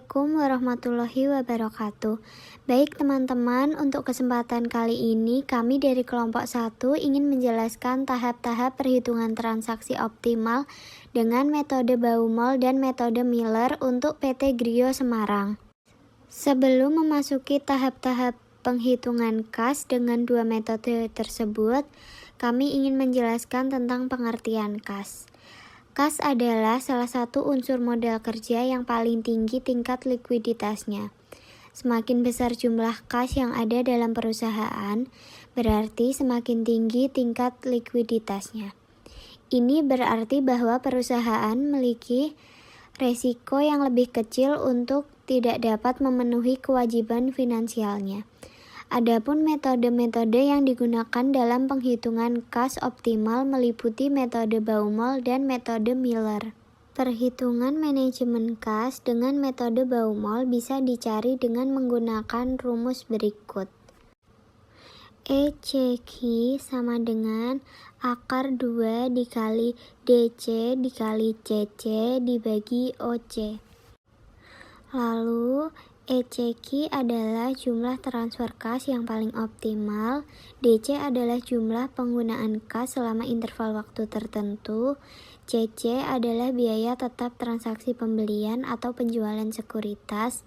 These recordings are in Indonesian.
Assalamualaikum warahmatullahi wabarakatuh. Baik teman-teman, untuk kesempatan kali ini kami dari kelompok 1 ingin menjelaskan tahap-tahap perhitungan transaksi optimal dengan metode Baumol dan metode Miller untuk PT Grio Semarang. Sebelum memasuki tahap-tahap penghitungan kas dengan dua metode tersebut, kami ingin menjelaskan tentang pengertian kas. Kas adalah salah satu unsur modal kerja yang paling tinggi tingkat likuiditasnya. Semakin besar jumlah kas yang ada dalam perusahaan, berarti semakin tinggi tingkat likuiditasnya. Ini berarti bahwa perusahaan memiliki resiko yang lebih kecil untuk tidak dapat memenuhi kewajiban finansialnya. Adapun metode-metode yang digunakan dalam penghitungan kas optimal meliputi metode Baumol dan metode Miller. Perhitungan manajemen kas dengan metode Baumol bisa dicari dengan menggunakan rumus berikut. ECQ sama dengan akar 2 dikali DC dikali CC dibagi OC. Lalu ECQ adalah jumlah transfer kas yang paling optimal, DC adalah jumlah penggunaan kas selama interval waktu tertentu, CC adalah biaya tetap transaksi pembelian atau penjualan sekuritas,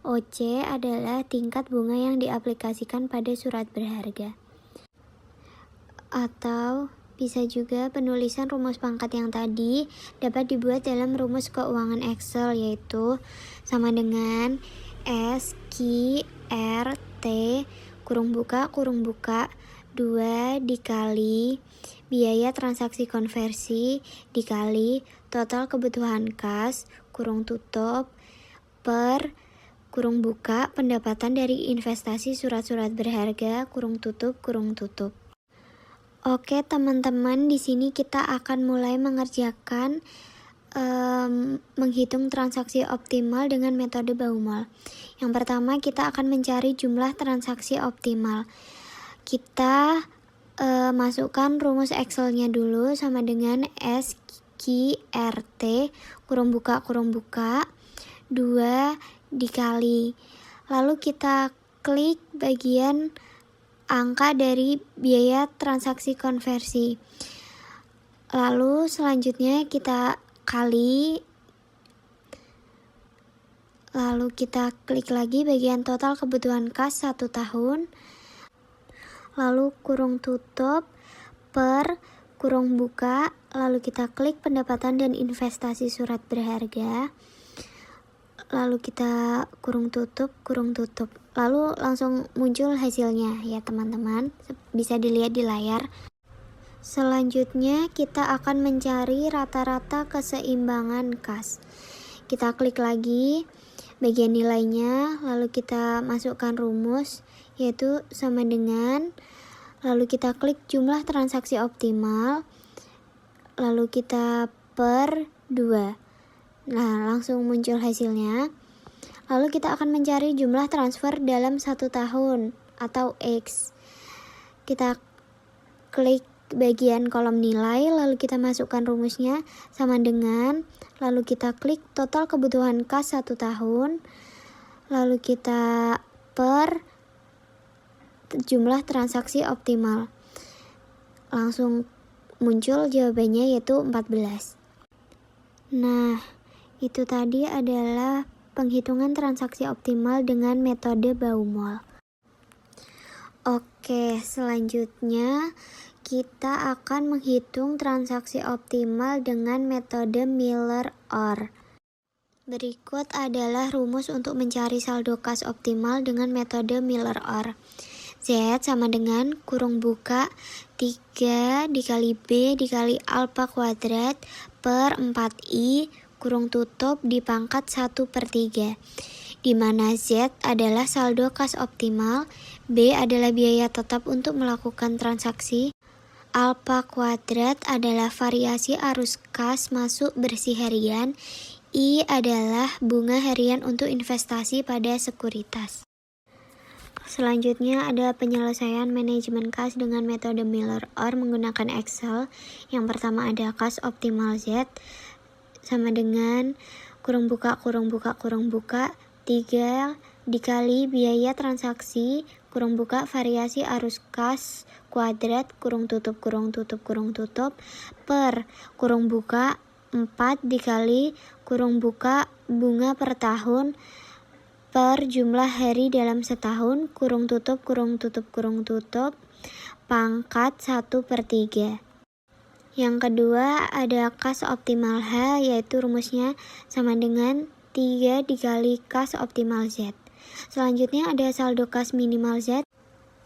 OC adalah tingkat bunga yang diaplikasikan pada surat berharga. Atau bisa juga penulisan rumus pangkat yang tadi dapat dibuat dalam rumus keuangan Excel, yaitu sama dengan SQRT kurung buka 2 dikali biaya transaksi konversi dikali total kebutuhan kas kurung tutup per kurung buka pendapatan dari investasi surat-surat berharga kurung tutup. Oke teman-teman, di sini kita akan mulai mengerjakan menghitung transaksi optimal dengan metode Baumol. Yang pertama kita akan mencari jumlah transaksi optimal. Kita masukkan rumus Excel-nya dulu sama dengan SQRT kurung buka 2 dikali. Lalu kita klik bagian angka dari biaya transaksi konversi. Lalu selanjutnya kita kali, lalu kita klik lagi bagian total kebutuhan kas 1 tahun, lalu kurung tutup per kurung buka, lalu kita klik pendapatan dan investasi surat berharga, lalu kita kurung tutup, lalu langsung muncul hasilnya ya teman-teman, bisa dilihat di layar. Selanjutnya kita akan mencari rata-rata keseimbangan kas. Kita klik lagi bagian nilainya, lalu kita masukkan rumus yaitu sama dengan, lalu kita klik jumlah transaksi optimal, lalu kita per 2. Nah, langsung muncul hasilnya. Lalu kita akan mencari jumlah transfer dalam 1 tahun atau X. Kita klik bagian kolom nilai, lalu kita masukkan rumusnya sama dengan, lalu kita klik total kebutuhan kas 1 tahun, lalu kita per jumlah transaksi optimal. Langsung muncul jawabannya yaitu 14. Nah, itu tadi adalah penghitungan transaksi optimal dengan metode Baumol. Oke, selanjutnya kita akan menghitung transaksi optimal dengan metode Miller-Orr. Berikut adalah rumus untuk mencari saldo kas optimal dengan metode Miller-Orr. Z sama dengan kurung buka 3 dikali B dikali alfa kuadrat per 4I kurung tutup dipangkat 1/3, di mana Z adalah saldo kas optimal, B adalah biaya tetap untuk melakukan transaksi, alfa kuadrat adalah variasi arus kas masuk bersih harian, I adalah bunga harian untuk investasi pada sekuritas. Selanjutnya ada penyelesaian manajemen kas dengan metode Miller-Orr menggunakan Excel. Yang pertama ada kas optimal Z sama dengan kurung buka, 3 dikali biaya transaksi, kurung buka variasi arus kas kuadrat, kurung tutup, per kurung buka 4 dikali kurung buka bunga per tahun per jumlah hari dalam setahun, kurung tutup, pangkat 1/3. Yang kedua ada kas optimal H, yaitu rumusnya sama dengan 3 dikali kas optimal Z. Selanjutnya ada saldo kas minimal Z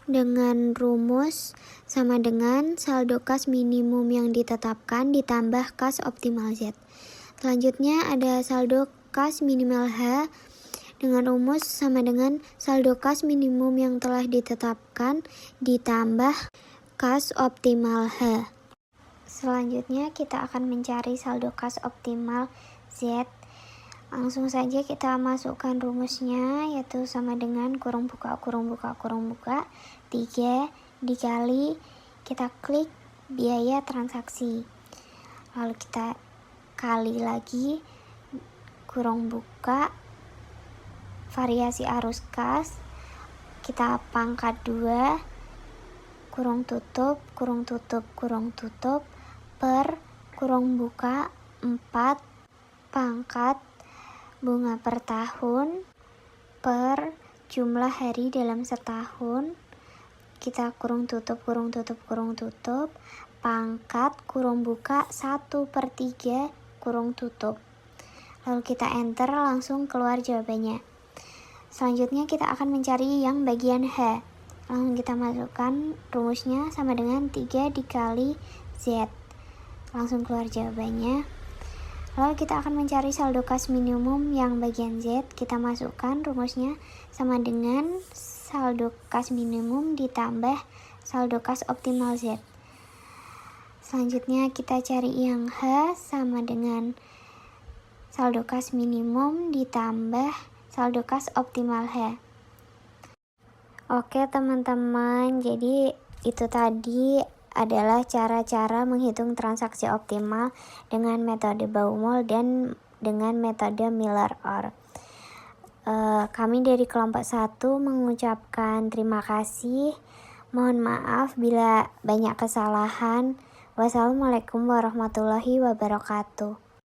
dengan rumus sama dengan saldo kas minimum yang ditetapkan ditambah kas optimal Z. Selanjutnya ada saldo kas minimal H dengan rumus sama dengan saldo kas minimum yang telah ditetapkan ditambah kas optimal H. Selanjutnya kita akan mencari saldo kas optimal Z. Langsung saja kita masukkan rumusnya, yaitu sama dengan kurung buka, 3 dikali kita klik biaya transaksi. Lalu kita kali lagi kurung buka variasi arus kas, kita pangkat 2 kurung tutup per kurung buka 4 pangkat bunga per tahun per jumlah hari dalam setahun, kita kurung tutup pangkat kurung buka 1/3 kurung tutup. Lalu kita enter, langsung keluar jawabannya. Selanjutnya kita akan mencari yang bagian H. Langsung kita masukkan rumusnya sama dengan 3 dikali Z. Langsung keluar jawabannya. Lalu kita akan mencari saldo kas minimum yang bagian Z. Kita masukkan rumusnya sama dengan saldo kas minimum ditambah saldo kas optimal Z. Selanjutnya kita cari yang H sama dengan saldo kas minimum ditambah saldo kas optimal H. Oke teman-teman, jadi itu tadi adalah cara-cara menghitung transaksi optimal dengan metode Baumol dan dengan metode Miller-Orr. Kami dari kelompok 1 mengucapkan terima kasih. Mohon maaf bila banyak kesalahan. Wassalamualaikum warahmatullahi wabarakatuh.